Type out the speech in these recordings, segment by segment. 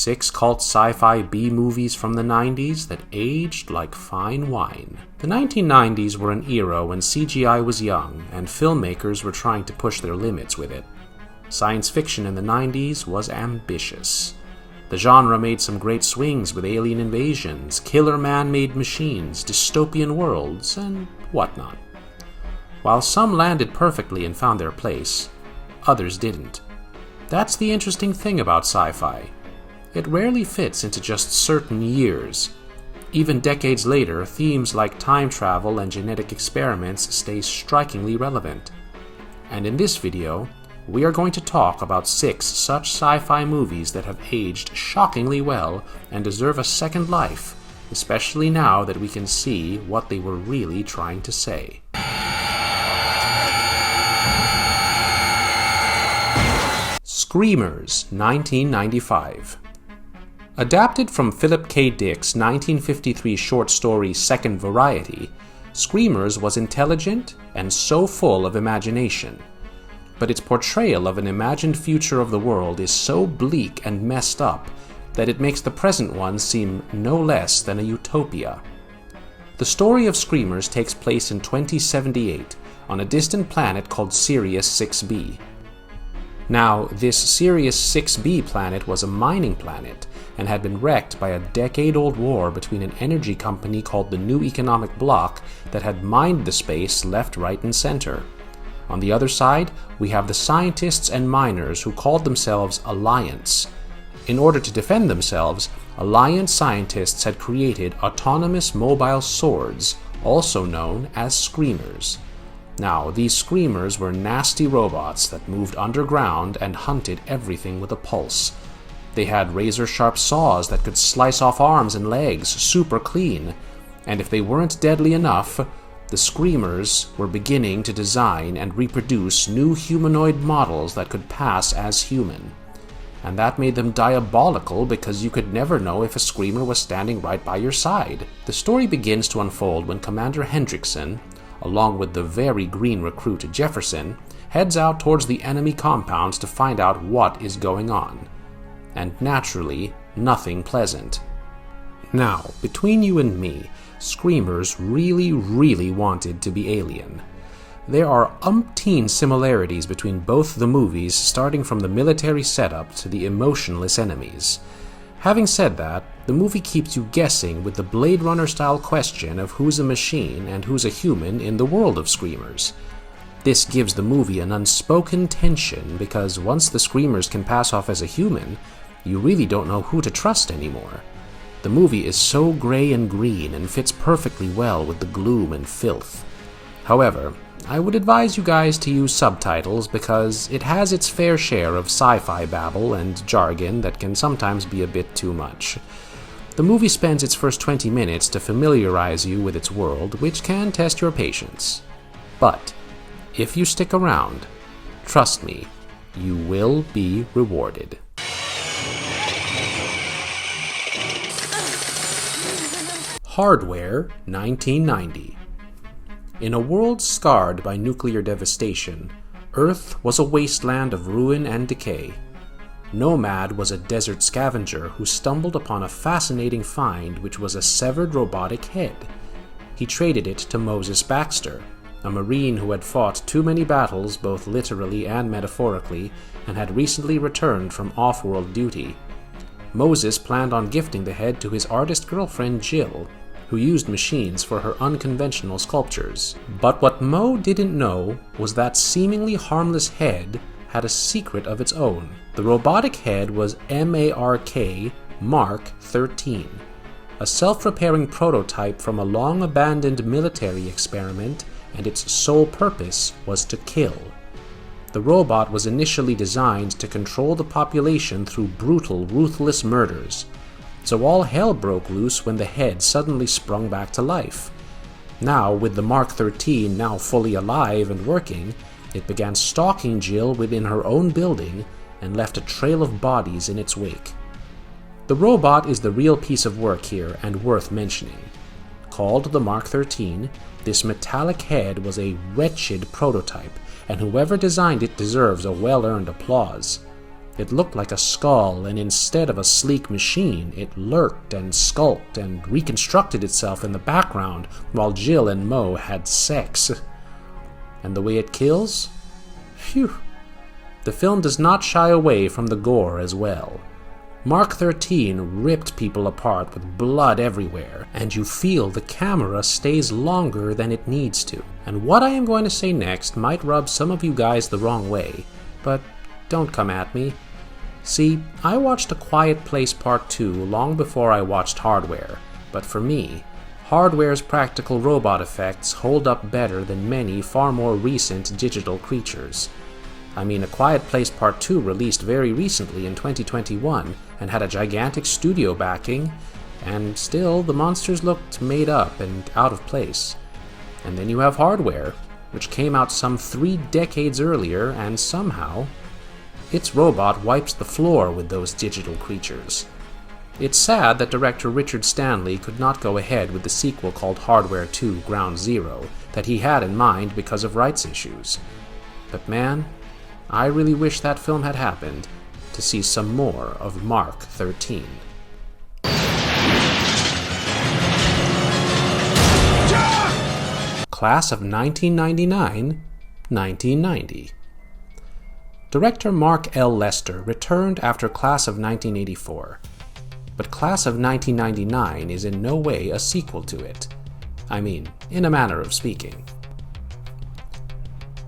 6 cult sci-fi B-movies from the 90s that aged like fine wine. The 1990s were an era when CGI was young and filmmakers were trying to push their limits with it. Science fiction in the 90s was ambitious. The genre made some great swings with alien invasions, killer man-made machines, dystopian worlds, and whatnot. While some landed perfectly and found their place, others didn't. That's the interesting thing about sci-fi. It rarely fits into just certain years. Even decades later, themes like time travel and genetic experiments stay strikingly relevant. And in this video, we are going to talk about 6 such sci-fi movies that have aged shockingly well and deserve a second life, especially now that we can see what they were really trying to say. Screamers, 1995. Adapted from Philip K. Dick's 1953 short story Second Variety, Screamers was intelligent and so full of imagination. But its portrayal of an imagined future of the world is so bleak and messed up that it makes the present one seem no less than a utopia. The story of Screamers takes place in 2078 on a distant planet called Sirius 6b. Now, this Sirius 6b planet was a mining planet and had been wrecked by a decade-old war between an energy company called the New Economic Bloc that had mined the space left, right, and center. On the other side, we have the scientists and miners who called themselves Alliance. In order to defend themselves, Alliance scientists had created autonomous mobile swords, also known as Screamers. Now, these Screamers were nasty robots that moved underground and hunted everything with a pulse. They had razor-sharp saws that could slice off arms and legs super clean, and if they weren't deadly enough, the Screamers were beginning to design and reproduce new humanoid models that could pass as human. And that made them diabolical because you could never know if a Screamer was standing right by your side. The story begins to unfold when Commander Hendrickson, along with the very green recruit Jefferson, heads out towards the enemy compounds to find out what is going on. And naturally, nothing pleasant. Now, between you and me, Screamers really wanted to be alien. There are umpteen similarities between both the movies, starting from the military setup to the emotionless enemies. Having said that, the movie keeps you guessing with the Blade Runner-style question of who's a machine and who's a human in the world of Screamers. This gives the movie an unspoken tension because once the Screamers can pass off as a human, you really don't know who to trust anymore. The movie is so gray and green and fits perfectly well with the gloom and filth. However, I would advise you guys to use subtitles because it has its fair share of sci-fi babble and jargon that can sometimes be a bit too much. The movie spends its first 20 minutes to familiarize you with its world, which can test your patience. But if you stick around, trust me, you will be rewarded. Hardware, 1990. In a world scarred by nuclear devastation, Earth was a wasteland of ruin and decay. Nomad was a desert scavenger who stumbled upon a fascinating find which was a severed robotic head. He traded it to Moses Baxter, a Marine who had fought too many battles both literally and metaphorically and had recently returned from off-world duty. Moses planned on gifting the head to his artist girlfriend Jill, who used machines for her unconventional sculptures. But what Mo didn't know was that seemingly harmless head had a secret of its own. The robotic head was Mark 13, a self-repairing prototype from a long-abandoned military experiment, and its sole purpose was to kill. The robot was initially designed to control the population through brutal, ruthless murders. So all hell broke loose when the head suddenly sprung back to life. Now, with the Mark 13 now fully alive and working, it began stalking Jill within her own building and left a trail of bodies in its wake. The robot is the real piece of work here and worth mentioning. Called the Mark 13, this metallic head was a wretched prototype, and whoever designed it deserves a well-earned applause. It looked like a skull, and instead of a sleek machine, it lurked and skulked and reconstructed itself in the background while Jill and Mo had sex. And the way it kills? Phew. The film does not shy away from the gore as well. Mark 13 ripped people apart with blood everywhere, and you feel the camera stays longer than it needs to. And what I am going to say next might rub some of you guys the wrong way, but don't come at me. See, I watched A Quiet Place Part 2 long before I watched Hardware, but for me, Hardware's practical robot effects hold up better than many far more recent digital creatures. I mean, A Quiet Place Part 2 released very recently in 2021 and had a gigantic studio backing, and still the monsters looked made up and out of place. And then you have Hardware, which came out some 3 decades earlier, and somehow its robot wipes the floor with those digital creatures. It's sad that director Richard Stanley could not go ahead with the sequel called Hardware 2 Ground Zero that he had in mind because of rights issues. But man, I really wish that film had happened to see some more of Mark 13. Class of 1999-1990. Director Mark L. Lester returned after Class of 1984, but Class of 1999 is in no way a sequel to it. I mean, in a manner of speaking.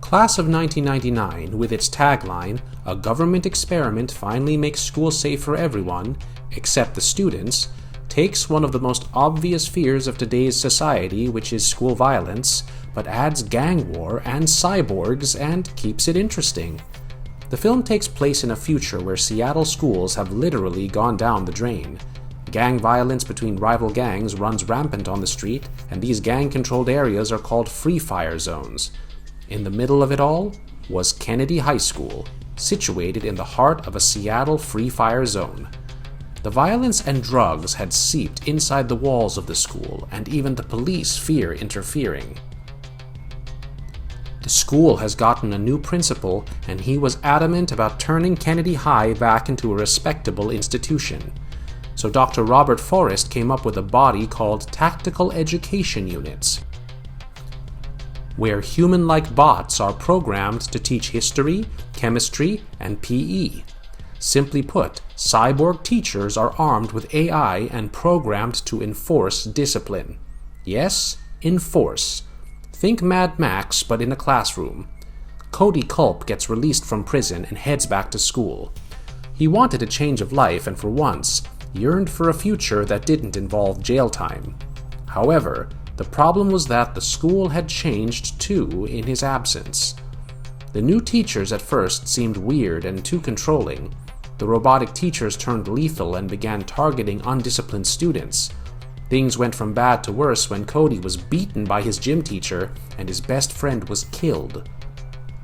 Class of 1999, with its tagline, "A government experiment finally makes school safe for everyone, except the students," takes one of the most obvious fears of today's society, which is school violence, but adds gang war and cyborgs and keeps it interesting. The film takes place in a future where Seattle schools have literally gone down the drain. Gang violence between rival gangs runs rampant on the street, and these gang-controlled areas are called free fire zones. In the middle of it all was Kennedy High School, situated in the heart of a Seattle free fire zone. The violence and drugs had seeped inside the walls of the school, and even the police fear interfering. The school has gotten a new principal, and he was adamant about turning Kennedy High back into a respectable institution. So Dr. Robert Forrest came up with a body called Tactical Education Units, where human-like bots are programmed to teach history, chemistry, and PE. Simply put, cyborg teachers are armed with AI and programmed to enforce discipline. Yes, enforce. Think Mad Max, but in a classroom. Cody Culp gets released from prison and heads back to school. He wanted a change of life and for once, yearned for a future that didn't involve jail time. However, the problem was that the school had changed too in his absence. The new teachers at first seemed weird and too controlling. The robotic teachers turned lethal and began targeting undisciplined students. Things went from bad to worse when Cody was beaten by his gym teacher and his best friend was killed.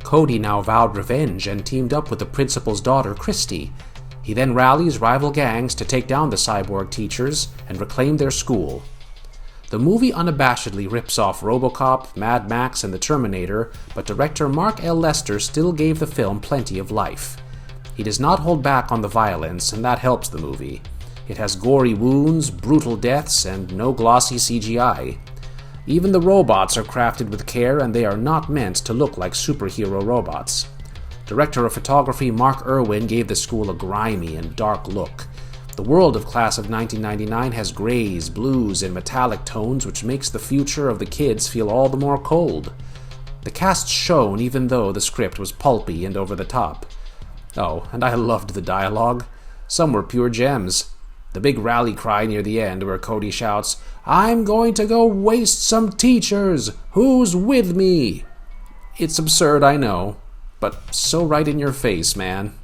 Cody now vowed revenge and teamed up with the principal's daughter, Christy. He then rallies rival gangs to take down the cyborg teachers and reclaim their school. The movie unabashedly rips off RoboCop, Mad Max, and The Terminator, but director Mark L. Lester still gave the film plenty of life. He does not hold back on the violence, and that helps the movie. It has gory wounds, brutal deaths, and no glossy CGI. Even the robots are crafted with care, and they are not meant to look like superhero robots. Director of photography Mark Irwin gave the school a grimy and dark look. The world of Class of 1999 has grays, blues, and metallic tones, which makes the future of the kids feel all the more cold. The cast shone even though the script was pulpy and over the top. Oh, and I loved the dialogue. Some were pure gems. The big rally cry near the end where Cody shouts, "I'm going to go waste some teachers! Who's with me?" It's absurd, I know, but so right in your face, man.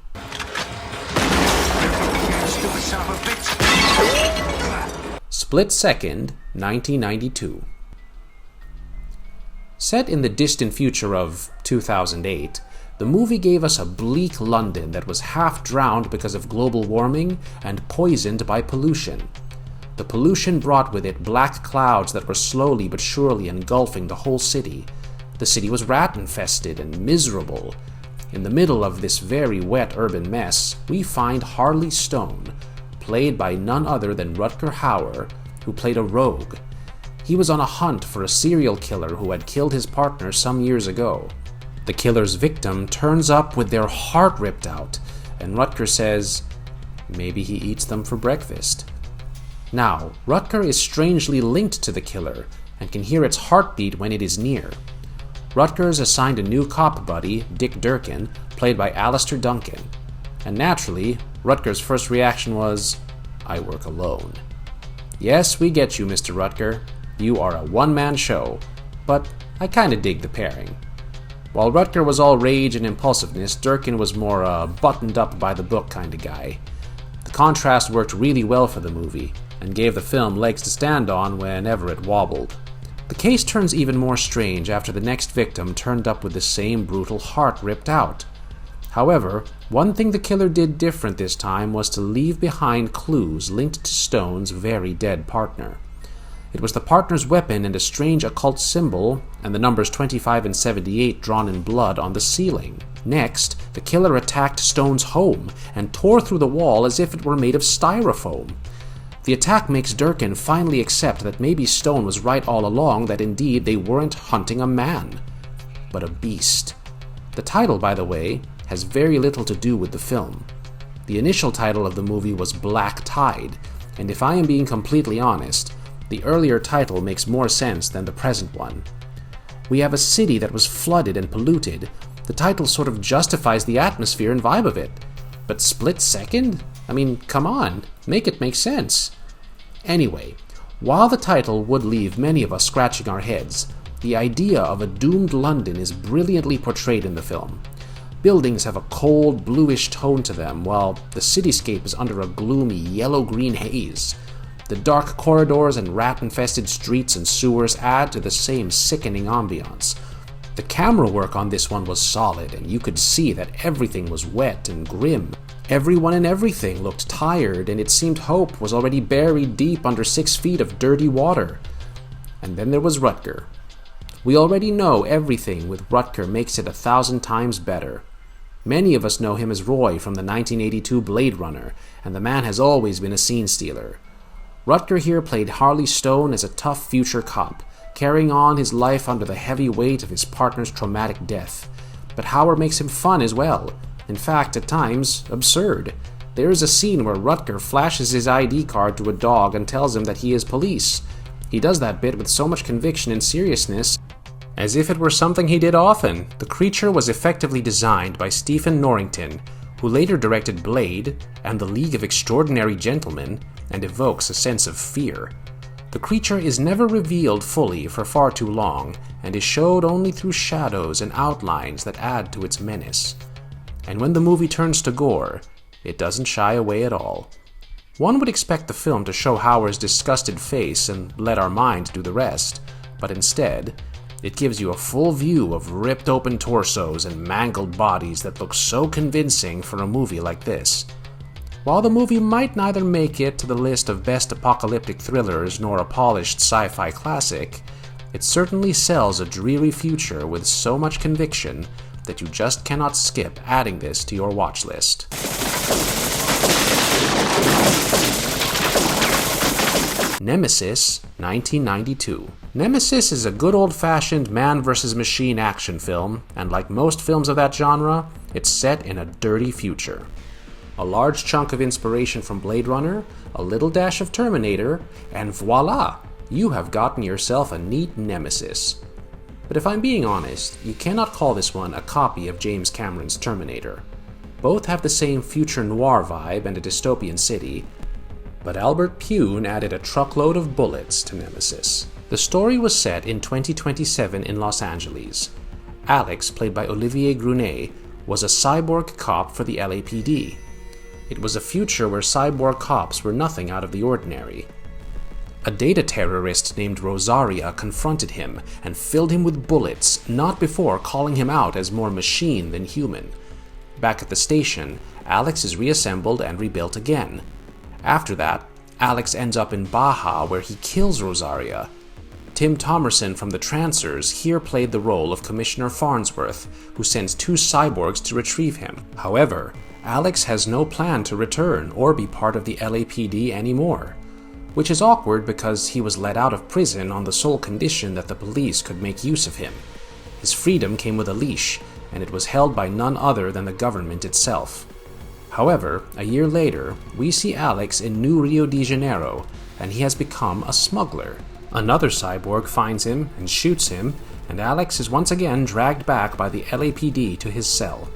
Split Second, 1992. Set in the distant future of 2008, the movie gave us a bleak London that was half drowned because of global warming and poisoned by pollution. The pollution brought with it black clouds that were slowly but surely engulfing the whole city. The city was rat-infested and miserable. In the middle of this very wet urban mess, we find Harley Stone, played by none other than Rutger Hauer, who played a rogue. He was on a hunt for a serial killer who had killed his partner some years ago. The killer's victim turns up with their heart ripped out, and Rutger says, maybe he eats them for breakfast. Now, Rutger is strangely linked to the killer, and can hear its heartbeat when it is near. Rutger is assigned a new cop buddy, Dick Durkin, played by Alistair Duncan. And naturally, Rutger's first reaction was, I work alone. Yes, we get you, Mr. Rutger. You are a one-man show, but I kinda dig the pairing. While Rutger was all rage and impulsiveness, Durkin was more a buttoned-up-by-the-book kind of guy. The contrast worked really well for the movie, and gave the film legs to stand on whenever it wobbled. The case turns even more strange after the next victim turned up with the same brutal heart ripped out. However, one thing the killer did different this time was to leave behind clues linked to Stone's very dead partner. It was the partner's weapon and a strange occult symbol, and the numbers 25 and 78 drawn in blood on the ceiling. Next, the killer attacked Stone's home and tore through the wall as if it were made of styrofoam. The attack makes Durkin finally accept that maybe Stone was right all along, that indeed they weren't hunting a man, but a beast. The title, by the way, has very little to do with the film. The initial title of the movie was Black Tide, and if I am being completely honest, the earlier title makes more sense than the present one. We have a city that was flooded and polluted. The title sort of justifies the atmosphere and vibe of it. But split second? I mean, come on, make it make sense. Anyway, while the title would leave many of us scratching our heads, the idea of a doomed London is brilliantly portrayed in the film. Buildings have a cold, bluish tone to them, while the cityscape is under a gloomy yellow-green haze. The dark corridors and rat-infested streets and sewers add to the same sickening ambiance. The camera work on this one was solid, and you could see that everything was wet and grim. Everyone and everything looked tired, and it seemed hope was already buried deep under 6 feet of dirty water. And then there was Rutger. We already know everything with Rutger makes it 1,000 times better. Many of us know him as Roy from the 1982 Blade Runner, and the man has always been a scene stealer. Rutger here played Harley Stone as a tough future cop, carrying on his life under the heavy weight of his partner's traumatic death. But Hauer makes him fun as well. In fact, at times, absurd. There is a scene where Rutger flashes his ID card to a dog and tells him that he is police. He does that bit with so much conviction and seriousness, as if it were something he did often. The creature was effectively designed by Stephen Norrington, who later directed Blade and The League of Extraordinary Gentlemen, and evokes a sense of fear. The creature is never revealed fully for far too long, and is showed only through shadows and outlines that add to its menace. And when the movie turns to gore, it doesn't shy away at all. One would expect the film to show Hauer's disgusted face and let our mind do the rest, but instead, it gives you a full view of ripped open torsos and mangled bodies that look so convincing for a movie like this. While the movie might neither make it to the list of best apocalyptic thrillers nor a polished sci-fi classic, it certainly sells a dreary future with so much conviction that you just cannot skip adding this to your watch list. Nemesis, 1992. Nemesis is a good old-fashioned man versus machine action film, and like most films of that genre, it's set in a dirty future. A large chunk of inspiration from Blade Runner, a little dash of Terminator, and voila! You have gotten yourself a neat Nemesis. But if I'm being honest, you cannot call this one a copy of James Cameron's Terminator. Both have the same future noir vibe and a dystopian city, but Albert Pune added a truckload of bullets to Nemesis. The story was set in 2027 in Los Angeles. Alex, played by Olivier Grunet, was a cyborg cop for the LAPD. It was a future where cyborg cops were nothing out of the ordinary. A data terrorist named Rosaria confronted him and filled him with bullets, not before calling him out as more machine than human. Back at the station, Alex is reassembled and rebuilt again. After that, Alex ends up in Baja where he kills Rosaria. Tim Thomerson from the Trancers here played the role of Commissioner Farnsworth, who sends two cyborgs to retrieve him. However, Alex has no plan to return or be part of the LAPD anymore, which is awkward because he was let out of prison on the sole condition that the police could make use of him. His freedom came with a leash, and it was held by none other than the government itself. However, a year later, we see Alex in New Rio de Janeiro, and he has become a smuggler. Another cyborg finds him and shoots him, and Alex is once again dragged back by the LAPD to his cell.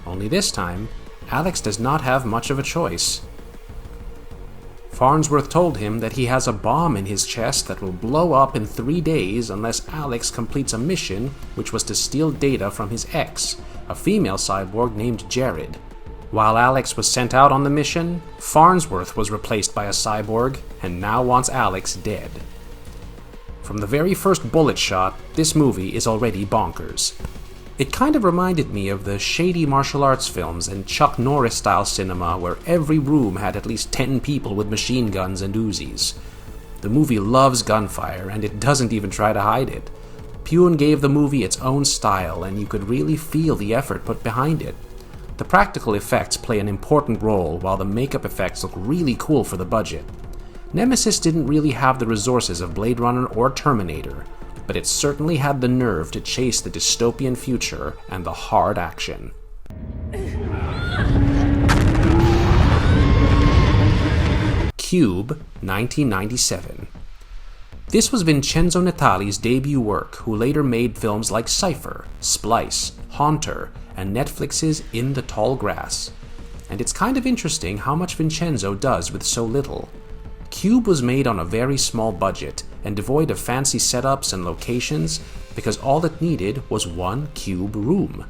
Only this time, Alex does not have much of a choice. Farnsworth told him that he has a bomb in his chest that will blow up in 3 days unless Alex completes a mission which was to steal data from his ex, a female cyborg named Jared. While Alex was sent out on the mission, Farnsworth was replaced by a cyborg and now wants Alex dead. From the very first bullet shot, this movie is already bonkers. It kind of reminded me of the shady martial arts films and Chuck Norris-style cinema where every room had at least 10 people with machine guns and Uzis. The movie loves gunfire, and it doesn't even try to hide it. Pune gave the movie its own style, and you could really feel the effort put behind it. The practical effects play an important role, while the makeup effects look really cool for the budget. Nemesis didn't really have the resources of Blade Runner or Terminator, but it certainly had the nerve to chase the dystopian future and the hard action. Cube, 1997. This was Vincenzo Natali's debut work, who later made films like Sci-Fi, Splice, Haunter, and Netflix's In the Tall Grass. And it's kind of interesting how much Vincenzo does with so little. Cube was made on a very small budget and devoid of fancy setups and locations because all it needed was one cube room.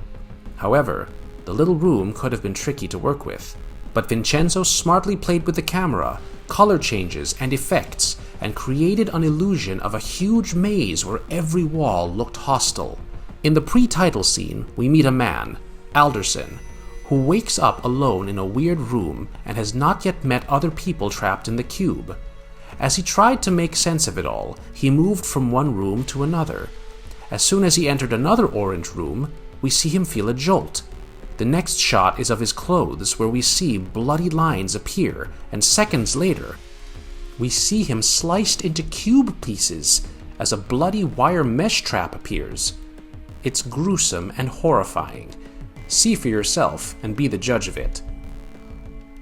However, the little room could have been tricky to work with, but Vincenzo smartly played with the camera, color changes, and effects, and created an illusion of a huge maze where every wall looked hostile. In the pre-title scene, we meet a man, Alderson, who wakes up alone in a weird room and has not yet met other people trapped in the cube. As he tried to make sense of it all, he moved from one room to another. As soon as he entered another orange room, we see him feel a jolt. The next shot is of his clothes, where we see bloody lines appear, and seconds later, we see him sliced into cube pieces as a bloody wire mesh trap appears. It's gruesome and horrifying. See for yourself and be the judge of it.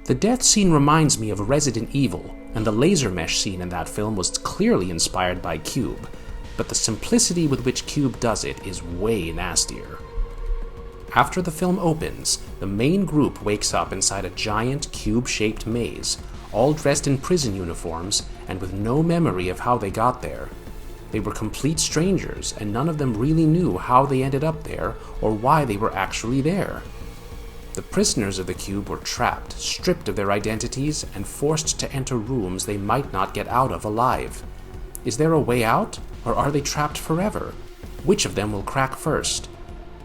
The death scene reminds me of Resident Evil, and the laser mesh scene in that film was clearly inspired by Cube, but the simplicity with which Cube does it is way nastier. After the film opens, the main group wakes up inside a giant cube-shaped maze, all dressed in prison uniforms and with no memory of how they got there. They were complete strangers, and none of them really knew how they ended up there or why they were actually there. The prisoners of the cube were trapped, stripped of their identities, and forced to enter rooms they might not get out of alive. Is there a way out, or are they trapped forever? Which of them will crack first?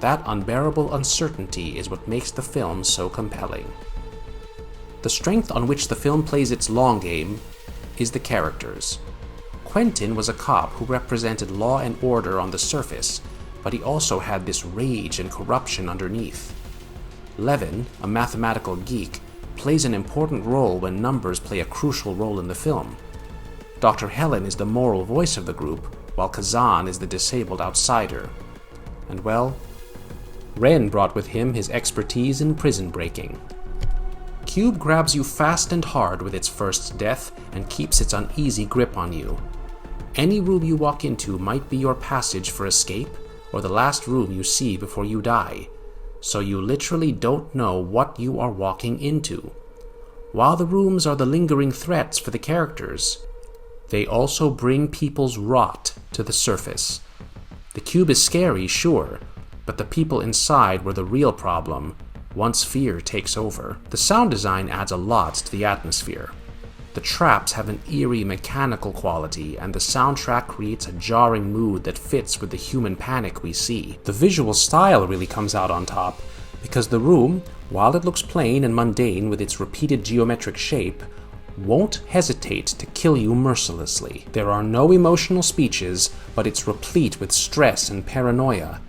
That unbearable uncertainty is what makes the film so compelling. The strength on which the film plays its long game is the characters. Quentin was a cop who represented law and order on the surface, but he also had this rage and corruption underneath. Levin, a mathematical geek, plays an important role when numbers play a crucial role in the film. Dr. Helen is the moral voice of the group, while Kazan is the disabled outsider. And well, Ren brought with him his expertise in prison breaking. Cube grabs you fast and hard with its first death and keeps its uneasy grip on you. Any room you walk into might be your passage for escape, or the last room you see before you die, so you literally don't know what you are walking into. While the rooms are the lingering threats for the characters, they also bring people's rot to the surface. The cube is scary, sure, but the people inside were the real problem once fear takes over. The sound design adds a lot to the atmosphere. The traps have an eerie mechanical quality, and the soundtrack creates a jarring mood that fits with the human panic we see. The visual style really comes out on top, because the room, while it looks plain and mundane with its repeated geometric shape, won't hesitate to kill you mercilessly. There are no emotional speeches, but it's replete with stress and paranoia.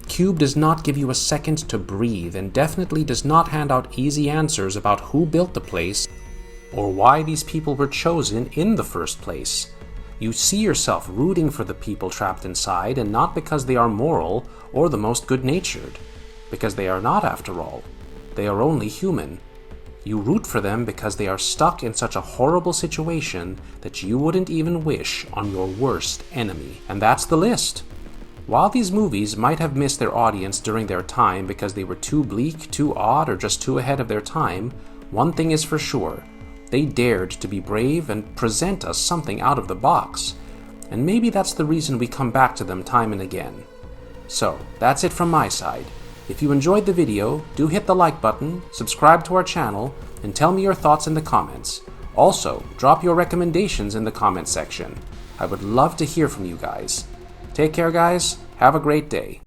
Cube does not give you a second to breathe and definitely does not hand out easy answers about who built the place or why these people were chosen in the first place. You see yourself rooting for the people trapped inside, and not because they are moral or the most good-natured, because they are not after all. They are only human. You root for them because they are stuck in such a horrible situation that you wouldn't even wish on your worst enemy. And that's the list. While these movies might have missed their audience during their time because they were too bleak, too odd, or just too ahead of their time, one thing is for sure. They dared to be brave and present us something out of the box. And maybe that's the reason we come back to them time and again. So, that's it from my side. If you enjoyed the video, do hit the like button, subscribe to our channel, and tell me your thoughts in the comments. Also, drop your recommendations in the comment section. I would love to hear from you guys. Take care, guys. Have a great day.